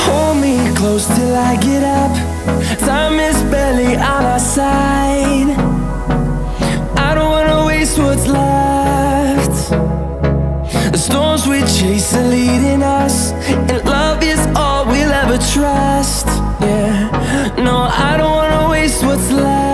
Hold me close till I get up. Time is barely on our side. I don't wanna waste what's left. The storms we chase are leading us, and love is all we'll ever trust. Yeah, no, I don't wanna waste what's left.